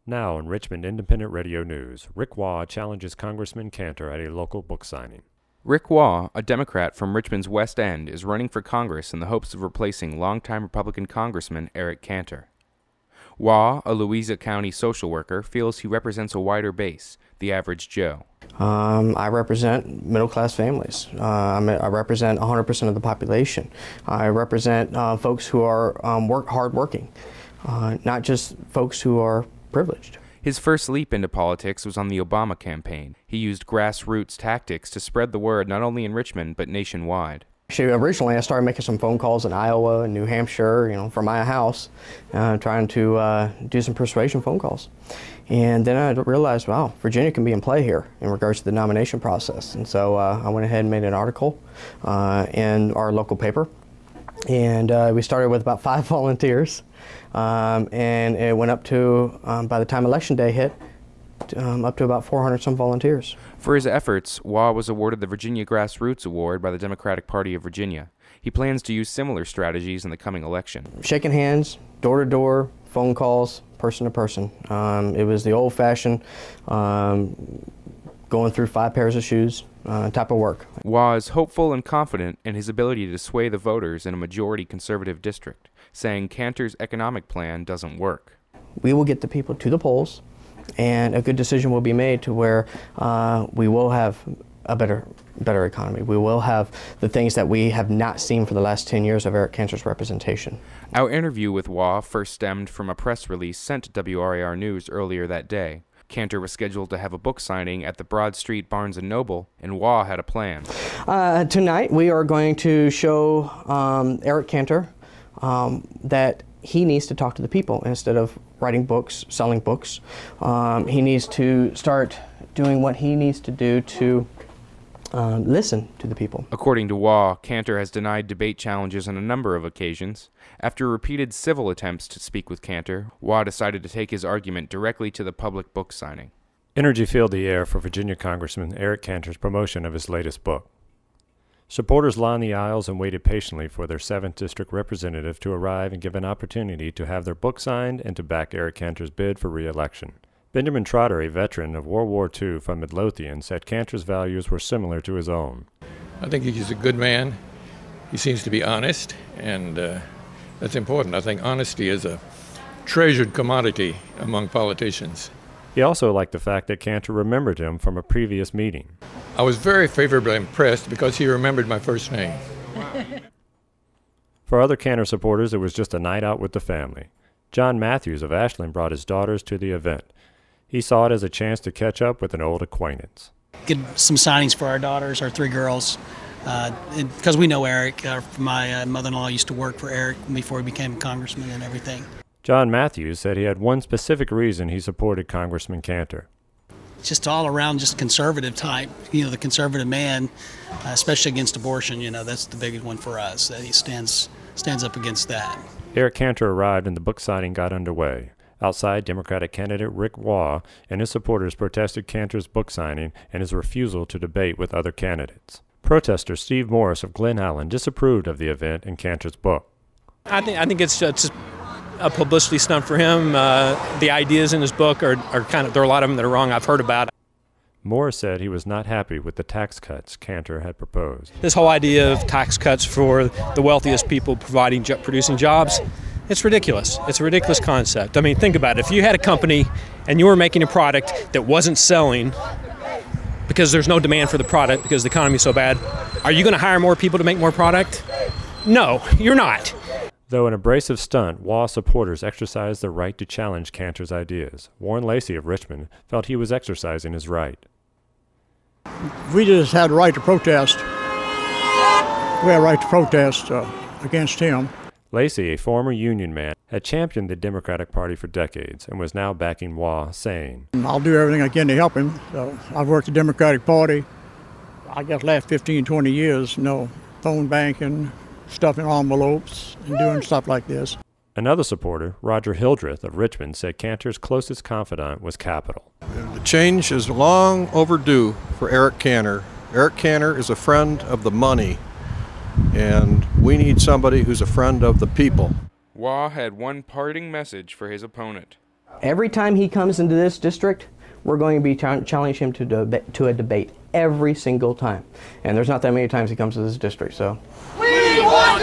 Now in Richmond Independent Radio News, Rick Waugh challenges Congressman Cantor at a local book signing. Rick Waugh, a Democrat from Richmond's West End, is running for Congress in the hopes of replacing longtime Republican Congressman Eric Cantor. Waugh, a Louisa County social worker, feels he represents a wider base, the average Joe. I represent middle-class families. I represent 100% of the population. I represent folks who are hard-working, not just folks who are privileged. His first leap into politics was on the Obama campaign. He used grassroots tactics to spread the word not only in Richmond, but nationwide. Actually, originally I started making some phone calls in Iowa and New Hampshire, from my house, trying to do some persuasion phone calls. And then I realized, wow, Virginia can be in play here in regards to the nomination process. And so I went ahead and made an article in our local paper. And we started with about 5 volunteers. And it went up to, by the time Election Day hit, up to about 400-some volunteers. For his efforts, Waugh was awarded the Virginia Grassroots Award by the Democratic Party of Virginia. He plans to use similar strategies in the coming election. Shaking hands, door-to-door, phone calls, person-to-person. It was the old-fashioned going through 5 pairs of shoes type of work. Waugh is hopeful and confident in his ability to sway the voters in a majority conservative district, saying Cantor's economic plan doesn't work. We will get the people to the polls, and a good decision will be made to where we will have a better economy. We will have the things that we have not seen for the last 10 years of Eric Cantor's representation. Our interview with Waugh first stemmed from a press release sent to WRAR News earlier that day. Cantor was scheduled to have a book signing at the Broad Street Barns Nobel, and Waugh had a plan. Tonight we are going to show Eric Cantor that he needs to talk to the people instead of writing books, selling books. He needs to start doing what he needs to do to listen to the people. According to Waugh, Cantor has denied debate challenges on a number of occasions. After repeated civil attempts to speak with Cantor, Waugh decided to take his argument directly to the public book signing. Energy filled the air for Virginia Congressman Eric Cantor's promotion of his latest book. Supporters lined the aisles and waited patiently for their 7th District representative to arrive and give an opportunity to have their book signed and to back Eric Cantor's bid for re-election. Benjamin Trotter, a veteran of World War II from Midlothian, said Cantor's values were similar to his own. I think he's a good man. He seems to be honest, and that's important. I think honesty is a treasured commodity among politicians. He also liked the fact that Cantor remembered him from a previous meeting. I was very favorably impressed because he remembered my first name. For other Cantor supporters, it was just a night out with the family. John Matthews of Ashland brought his daughters to the event. He saw it as a chance to catch up with an old acquaintance. Get some signings for our daughters, our 3 girls, because we know Eric. My mother-in-law used to work for Eric before he became a congressman and everything. John Matthews said he had one specific reason he supported Congressman Cantor. Just all around, just conservative type, the conservative man, especially against abortion, that's the biggest one for us, that he stands up against that. Eric Cantor arrived and the book signing got underway. Outside, Democratic candidate Rick Waugh and his supporters protested Cantor's book signing and his refusal to debate with other candidates. Protester Steve Morris of Glen Allen disapproved of the event and Cantor's book. I think it's just a publicity stunt for him. The ideas in his book are kind of, there are a lot of them that are wrong. I've heard about it. Morris said he was not happy with the tax cuts Cantor had proposed. This whole idea of tax cuts for the wealthiest people producing jobs, it's ridiculous. It's a ridiculous concept. I mean, think about it. If you had a company and you were making a product that wasn't selling because there's no demand for the product because the economy is so bad, are you going to hire more people to make more product? No, you're not. Though an abrasive stunt, Waugh supporters exercised their right to challenge Cantor's ideas. Warren Lacey of Richmond felt he was exercising his right. We just had a right to protest. We had a right to protest against him. Lacey, a former union man, had championed the Democratic Party for decades and was now backing Waugh, saying, I'll do everything I can to help him. I've worked the Democratic Party, I guess, last 15, 20 years, phone banking, stuffing envelopes, and doing stuff like this. Another supporter, Roger Hildreth of Richmond, said Cantor's closest confidant was capital. The change is long overdue for Eric Cantor. Eric Cantor is a friend of the money, and we need somebody who's a friend of the people. Waugh had one parting message for his opponent. Every time he comes into this district, we're going to be challenging him to a debate every single time. And there's not that many times he comes to this district, so. We want